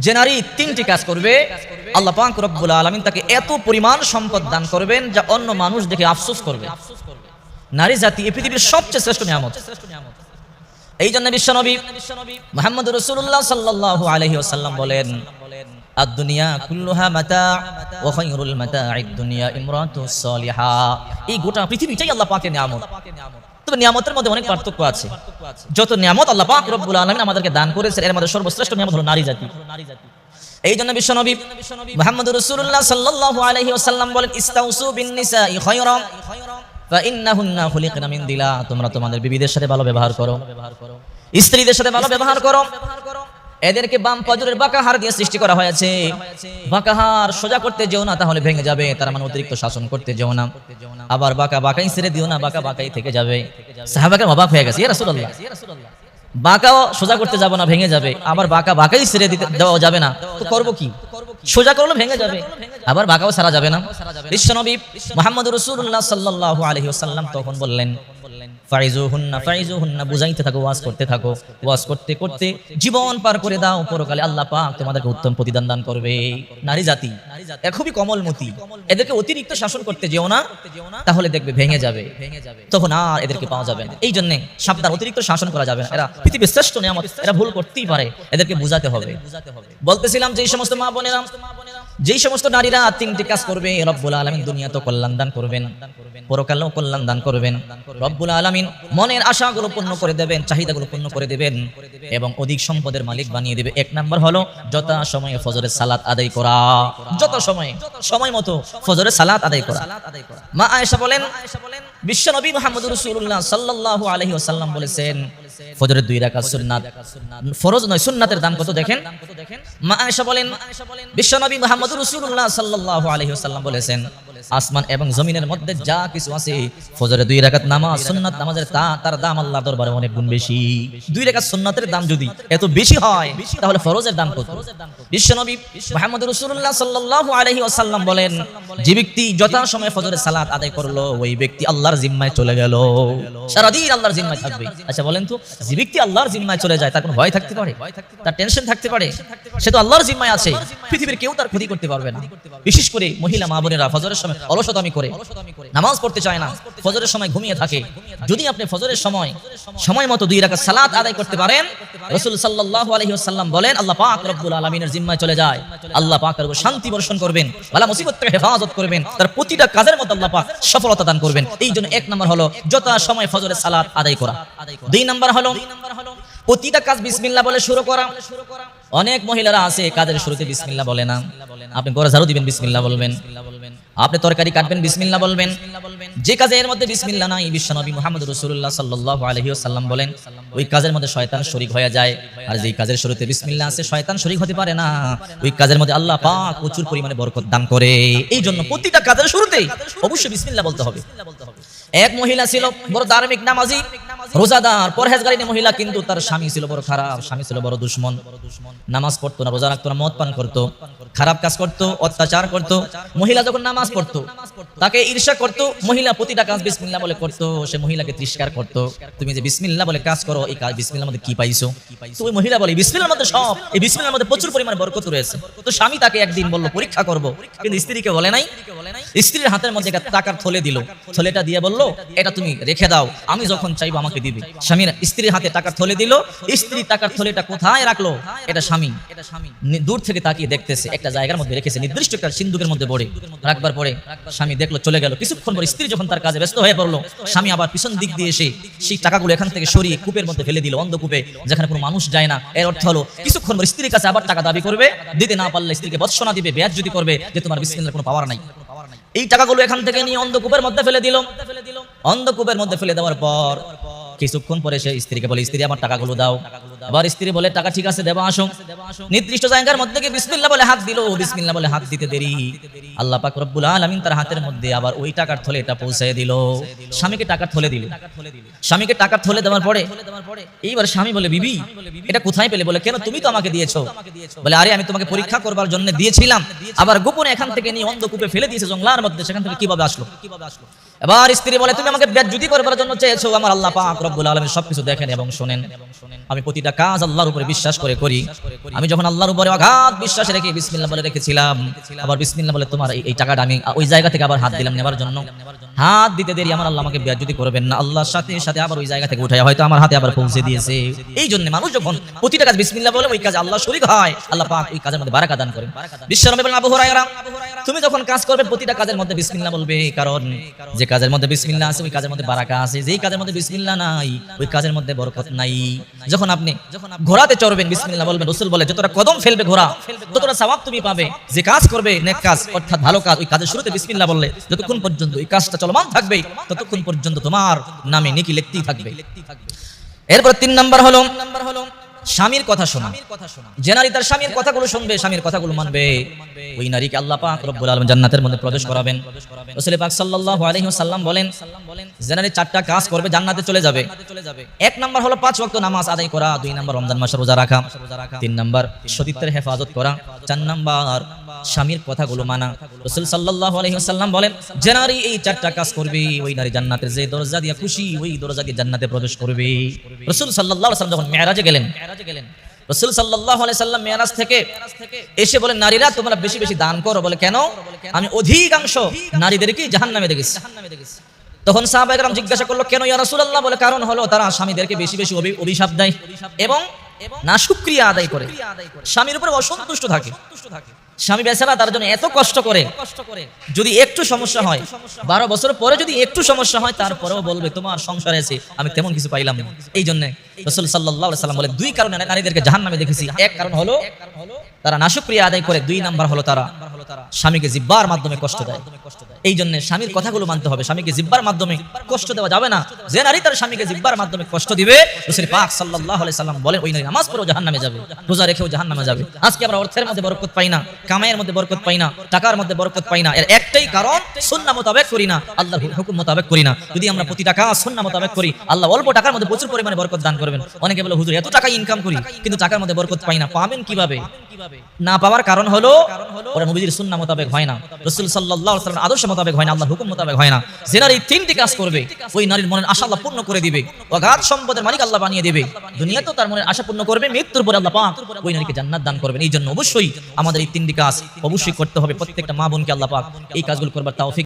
যে নারী তিনটি কাজ করবে আল্লাহ পাক রব্বুল আলামিন তাকে এত পরিমাণ সম্পদ দান করবেন যা অন্য মানুষ দেখে আফসোস করবে। নারী জাতি এই পৃথিবীর সবচেয়ে শ্রেষ্ঠ নিয়ামত। এই জন্য বিশ্বনবী মুহাম্মদ রাসূলুল্লাহ সাল্লাল্লাহু আলাইহি ওয়াসাল্লাম বলেন, আদ-দুনিয়া কুল্লুহা মাতা ওয়া খায়রুল মাতা'আদ দুনিয়া ইমরাতুস সালিহা। এই গোটা পৃথিবীটাই আল্লাহ পাকের নিয়ামত। তবে নিয়ামতের মধ্যে অনেক পার্থক্য আছে। যত নিয়ামত আল্লাহ পাক রব্বুল আলামিন আমাদেরকে দান করেছেন, এর মধ্যে সর্বশ্রেষ্ঠ নিয়ামত হলো নারী জাতি। এই জন্য বিশ্বনবী মুহাম্মদ রাসূলুল্লাহ সাল্লাল্লাহু আলাইহি ওয়াসাল্লাম বলেন, ইস্তাউসু বিন নিসাই খায়রা ফা ইন্নাহুন্না খুলিকনা মিন দিলা। তোমরা তোমাদের বিবিদের সাথে ভালো ব্যবহার করো, স্ত্রীদের সাথে ভালো ব্যবহার করো। এদেরকে বাম পাজরের বাঁকা হাড় দিয়ে সৃষ্টি করা হয়েছে। বাঁকা হাড় সোজা করতে যেও না, তাহলে ভেঙে যাবে। তার মানে অতিরিক্ত শাসন করতে যেও না। আবার বাঁকা বাঁকাই ছেড়ে দিও না, বাঁকা বাঁকাই থেকে যাবে। সাহাবাকে অবাক হয়ে গেছে, ইয়া রাসূলুল্লাহ, বাঁকাও সোজা করতে যাব না, ভেঙে যাবে। আবার বাঁকা বাঁকাই ছেড়ে দিতে দেওয়া যাবে না, তো করবো কি? সোজা করলে ভেঙে যাবে, আবার বাঁকাও ছাড়া যাবে না। বিশ্বনবী মুহাম্মদ রাসূলুল্লাহ সাল্লাল্লাহু আলাইহি ওয়াসাল্লাম তখন বললেন, ফাইজুহুন্না, বুঝাইতে থাকো, ওয়াজ করতে থাকো। ওয়াজ করতে করতে জীবন পার করে দাও, পরকালে আল্লাহ পাক তোমাদেরকে উত্তম প্রতিদান দান করবে। নারী জাতি এরা খুবই কোমলমতি, এদেরকে অতিরিক্ত শাসন করতে যেও না, তাহলে দেখবে ভেঙে যাবে, তখন আর এদেরকে পাওয়া যাবে না। এই জন্য সাবধান, অতিরিক্ত শাসন করা যাবে না। এরা পৃথিবীর শ্রেষ্ঠ নিয়ামত, এরা ভুল করতেই পারে, এদেরকে বুঝাতে হবে। বলতেছিলাম যেই সমস্ত মা বোনেরা, যেই সমস্ত নারীরা তিনটি কাজ করবে, রব্বুল আলামিন দুনিয়াতেও কল্যাণ দান করবেন, পরকালেও কল্যাণ দান করবেন। রব্বুল আলামিন মনের আশাগুলো পূর্ণ করে দেবেন, চাহিদাগুলো পূর্ণ করে দেবেন এবং অধিক সম্পদের মালিক বানিয়ে দেবে। এক নাম্বার হলো যথা সময়ে ফজরের সালাত আদায় করা। যত সময়ে, সময় মতো ফজরের সালাত আদায় করা। মা আয়েশা বলেন, বিশ্বনবী মুহাম্মদ রাসূলুল্লাহ সাল্লাল্লাহু আলাইহি ওয়াসাল্লাম বলেছেন, ফজরের 2 রাকাত সুন্নাত, ফরজ নয়, সুন্নাতের দাম কত দেখেন। মা আয়েশা বলেন, বিশ্বনবী মুহাম্মদ রাসূলুল্লাহ সাল্লাল্লাহু আলাইহি ওয়াসাল্লাম বলেছেন, আসমান এবং জমিনের মধ্যে যা কিছু আছে, ফজরের 2 রাকাত নামাজ, সুন্নাত নামাজের তার দাম আল্লাহর দরবারে অনেক গুণ বেশি। 2 রাকাত সুন্নাতের দাম যদি এত বেশি হয়, তাহলে ফরজের দাম কত? বিশ্বনবী মুহাম্মদ রাসূলুল্লাহ সাল্লাল্লাহু আলাইহি ওয়াসাল্লাম বলেন, যে ব্যক্তি যথা সময়ে ফজরের সালাত আদায় করলো, ওই ব্যক্তি আল্লাহর জিম্মায় চলে গেল, সারা দিন আল্লাহর জিম্মায় থাকবে। আচ্ছা বলেন তো, যে ব্যক্তি আল্লাহর জিম্মায় চলে যায়, তার কোনো ভয় থাকতে পারে? তার টেনশন থাকতে পারে? সে তো আল্লাহর জিম্মায় আছে, পৃথিবীর কেউ তার ক্ষতি করতে পারবে না। বিশেষ করে মহিলা মা বোনেরা ফজরের সময় অলসতামি করে নামাজ পড়তে চায় না, ফজরের সময় ঘুমিয়ে থাকে। যদি আপনি ফজরের সময় মতো 2 রাকাত সালাত আদায় করতে পারেন, রাসূল সাল্লাল্লাহু আলাইহি ওয়াসাল্লাম বলেন, আল্লাহ পাক রব্বুল আলামিনের জিম্মায় চলে যায়। আল্লাহ পাকের উপর শান্তি বর্ষণ করবেন, বালা মুসিবত থেকে হেফাজত করবেন, তার প্রতিটা কাজের মধ্যে আল্লাহ পাক সফলতা দান করবেন। এই জন্য 1 নাম্বার হলো যথা সময় ফজরের সালাত আদায় করা। 2 নাম্বার হলো প্রতিটা কাজ বিসমিল্লাহ বলে শুরু করা। অনেক মহিলারা আছে কাজের শুরুতে বিসমিল্লাহ বলে না। আপনি ঘরে ঝাড়ু দিবেন, বিসমিল্লাহ বলবেন। আপনি তরকারি কাটবেন, বিসমিল্লাহ বলবেন। যে কাজে এর মধ্যে বিসমিল্লাহ নাই, বিশ্বনবী মুহাম্মদ রাসূলুল্লাহ সাল্লাল্লাহু আলাইহি ওয়াসাল্লাম বলেন, ওই কাজের মধ্যে শয়তান শরীক হয়ে যায়। আর যেই কাজের শুরুতে বিসমিল্লাহ আছে, শয়তান শরীক হতে পারে না। ওই কাজের মধ্যে আল্লাহ পাক প্রচুর পরিমাণে বরকত দান করে। এই জন্য প্রতিটা কাজের শুরুতেই অবশ্যই বিসমিল্লাহ বলতে হবে। এক মহিলা ছিল বড় ধার্মিক, নামাজি, রোজাদার, পরহেজগারিনী মহিলা, কিন্তু তার স্বামী ছিল বড় খারাপ, স্বামী ছিল বড় দুশমন। নামাজ পড়তো না, রোজা রাখতো না, মদ পান করতো, খারাপ কাজ করতো, অত্যাচার করতো। মহিলা যখন নামাজ পড়তো, তাকে ঈর্ষা করতো। মহিলা প্রতিটা কাজ বিসমিল্লাহ বলে করতো। সে মহিলাকে তিরস্কার করতো, তুমি যে বিসমিল্লাহ বলে কাজ করো, এই কাজ বিসমিল্লাহর মধ্যে কি পাইছো? তো ওই মহিলা বলে, বিসমিল্লাহর মধ্যে সব, এই বিসমিল্লাহর মধ্যে প্রচুর পরিমাণে বরকত রয়েছে। তো স্বামী তাকে একদিন বলল পরীক্ষা করব, কিন্তু স্ত্রীকে বলে নাই। স্ত্রীর হাতের মধ্যে একটা টাকার থলে দিল, থলেটা দিয়ে বলল, এটা তুমি রেখে দাও, আমি যখন চাইবো আমাকে দিবে। স্বামীর স্ত্রীর হাতে টাকার থলে দিল। স্ত্রী টাকার থলেটা কোথায় রাখলো, এটা স্বামী দূর থেকে তাকিয়ে দেখতেছে, একটা জায়গার মধ্যে রেখেছে, নির্দিষ্ট একটা সিন্ধুকের মধ্যে ভরে রাখবার পরে স্বামী দেখলো, চলে গেল। কিছুক্ষণ পরে স্ত্রী যখন তার কাজে ব্যস্ত হয়ে পড়লো, স্বামী আবার পিছন দিক দিয়ে এসে সেই টাকাগুলো এখান থেকে সরিয়ে কূপের মধ্যে ফেলে দিল, অন্ধকূপে, যেখানে কোনো মানুষ যায় না। এর অর্থ হলো কিছুক্ষণ পরে স্ত্রীর কাছে আবার টাকা দাবি করবে, দিতে না পারলে স্ত্রীকে ভৎসনা দিবে, বেয়াজ্জতি করবে যে তোমার বিসমিল্লাহর কোনো পাওয়ার নাই। এই টাকাগুলো এখান থেকে নিয়ে অন্ধকূপের মধ্যে ফেলে দিল। অন্ধকূপের মধ্যে ফেলে দেওয়ার পর কিছুক্ষণ পরে সে স্ত্রীকে বলে, স্ত্রী আমার টাকাগুলো দাও। আবার স্ত্রী বলে, টাকা ঠিক আছে, দেবা আসো। নির্দিষ্ট জায়গার মধ্যে গিয়ে বিসমিল্লাহ বলে হাত দিল। বিসমিল্লাহ বলে হাত দিতে দেরি, আল্লাহ পাক রব্বুল আলামিন তার হাতের মধ্যে আবার ওই টাকার থলে এটা পৌঁছে দিল। স্বামীকে টাকার থলে দিল। স্বামীকে টাকার থলে দেওয়ার পরে এইবার স্বামী বলে, বিবি এটা কোথায় পেলে? বলে, কেন তুমি তো আমাকে দিয়েছো। বলে, আরে আমি তোমাকে পরীক্ষা করবার জন্য দিয়েছিলাম, আবার গোপনে এখান থেকে নিয়ে অন্ধকূপে ফেলে দিয়েছে জঙ্গলার মধ্যে, সেখান থেকে কিভাবে আসলো? এবার স্ত্রী বলে, তুমি আমাকে বেজ্জতি করবার জন্য চেয়েছো। আমার আল্লাহ পাক রব্বুল আলামিন সবকিছু দেখেন এবং শুনেন। আমি প্রতিটা প্রতিটা কাজ আল্লাহর উপরে বিশ্বাস করে করি। আমি যখন আল্লাহর উপরে অগাধ বিশ্বাস রেখে বিসমিল্লাহ বলে রেখেছিলাম, আবার বিসমিল্লাহ বলে তোমার এই টাকাটা আমি ওই জায়গা থেকে আবার হাত দিলাম নেবার জন্য, হাত দিতে দেরি আমার আল্লাহ আমাকে বেয়াদবি করবেন না, আল্লাহর সাথে সাথে আবার ওই জায়গা থেকে উঠায় হয়তো আমার হাতে আবার পৌঁছে দিয়েছে। এই জন্য মানুষ যখন প্রতিটা কাজ বিসমিল্লাহ বলে ওই কাজে আল্লাহ শরীক হয়, আল্লাহ পাক ওই কাজের মধ্যে বারাকা দান করেন। বিশ্বনবী বলেন, আবু হুরায়রা, তুমি যখন কাজ করবে প্রতিটা কাজের মধ্যে বিসমিল্লাহ বলবে, কারণ যে কাজের মধ্যে বিসমিল্লাহ আছে ওই কাজের মধ্যে বারাকা আছে, যেই কাজের মধ্যে বিসমিল্লাহ নাই ওই কাজের মধ্যে বরকত নাই। যখন আপনি ঘোড়াতে চড়বেন বিসমিল্লাহ বলবেন, রাসূল বলে যতটা কদম ফেলবে ঘোড়া ততটা সওয়াব তুমি পাবে। যে কাজ করবে নেক কাজ অর্থাৎ ভালো কাজ, ওই কাজের শুরুতে বিসমিল্লাহ বললে যতক্ষণ পর্যন্ত ওই কাজটা চলমান থাকবে ততক্ষণ পর্যন্ত তোমার নামে নেকি লিখতেই থাকবে। এরপর 3 নাম্বার হলো স্বামীর কথা শোনা। যে নারী তার স্বামীর কথাগুলো শুনবে, স্বামীর কথাগুলো মানবে, ওই নারীকে আল্লাহ পাক রব্বুল আলামিন জান্নাতের মধ্যে প্রবেশ করাবেন। রাসূল পাক সাল্লাল্লাহু আলাইহি ওয়াসাল্লাম বলেন, যে নারী 4টা কাজ করবে জান্নাতে চলে যাবে। 1 নাম্বার হলো 5 ওয়াক্ত নামাজ আদায় করা, 2 নাম্বার রমজান মাসে রোজা রাখা, 3 নাম্বার সতীত্বের হেফাজত করা, 4 নাম্বার স্বামীর কথাগুলো মানা। রাসূল সাল্লাল্লাহু আলাইহি ওয়াসাল্লাম বলেন, যে নারী এই 4টা কাজ করবে ওই নারী জান্নাতের যে দরজা দিয়ে খুশি ওই দরজা দিয়ে জান্নাতে প্রবেশ করবে। রাসূল সাল্লাল্লাহু আলাইহি ওয়াসাল্লাম যখন মেরাজে গেলেন, রাসূল সাল্লাল্লাহু আলাইহি সাল্লাম মেরাজ থেকে এসে বলেন, নারীরা তোমরা বেশি বেশি দান করো। বলে কেন? আমি অধিকাংশ নারীদেরকে জাহান্নামে দেখেছি। তখন সাহাবায়ে কেরাম জিজ্ঞাসা করলো, কেন ইয়া রাসূলুল্লাহ? বলে কারণ হলো তারা স্বামীদেরকে বেশি বেশি অভিশাপ দেয় এবং নাশুকরিয়া আদায় করে, স্বামীর উপরে অসন্তুষ্ট থাকে। স্বামী বেচারা তার জন্য এত কষ্ট করে, যদি একটু সমস্যা হয় 12 বছর পরে যদি একটু সমস্যা হয় তারপরেও বলবে তোমার সংসারে আছে আমি তেমন কিছু পাইলাম না। এই জন্য রাসূল সাল্লাল্লাহু আলাইহি সাল্লাম বলে 2 কারণে নারীদেরকে জাহান্নামে দেখেছি। 1 কারণ হলো তারা নাশুকরিয়া আদায় করে, 2 নাম্বার হলো তারা স্বামীকে জিহ্বার মাধ্যমে কষ্ট দেয়। এই জন্য স্বামীর কথাগুলো মানতে হবে, স্বামীকে জিহ্বার মাধ্যমে কষ্ট দেওয়া যাবে না। যে নারী তার স্বামীকে জিহ্বার মাধ্যমে কষ্ট দিবে, রাসূল পাক সাল্লাল্লাহু আলাইহি সাল্লাম বলেন ওই নারী নামাজ পড়েও জাহান্নামে যাবে, রোজা রেখেও জাহান্নামে যাবে। আজকে আমরা অর্থের মধ্যে বরকত পাই না, কামাইয়ের মধ্যে বরকত পাই না, টাকার মধ্যে বরকত পাই না, এর একটাই কারণ সুন্নাহ মোতাবেক করি না, আল্লাহর হুকুম মোতাবেক করি না। যদি আমরা প্রতি টাকা সুন্নাহ মোতাবেক করি, আল্লাহ অল্প টাকার মধ্যে প্রচুর পরিমাণে বরকত দান করবেন। অনেকে বলে হুজুর এত টাকা ইনকাম করি কিন্তু টাকার মধ্যে বরকত পাই না। পাবেন কিভাবে? না পাওয়ার কারণ হলো ওরা নবীর সুন্নাহ মোতাবেক হয় না, রাসূল সাল্লাল্লাহু আলাইহি ওয়াসাল্লাম আদর্শ মোতাবেক হয় না, আল্লাহর হুকুম মোতাবেক হয় না। যে নারী 3টি কাজ করবে ওই নারীর মনের আশা আল্লাহ পূর্ণ করে দিবে, অগাধ সম্পদের মালিক আল্লাহ বানিয়ে দিবে। দুনিয়াতেও তার মনের আশা পূর্ণ করবে, মৃত্যুর পরে আল্লাহ পাক ওই নারীকে জান্নাত দান করবেন। এই জন্য অবশ্যই আমাদের এই 3টি কাজ অবশ্যই করতে হবে। প্রত্যেকটা মা বোনকে আল্লাহ পাক এই কাজগুলো করবার তৌফিক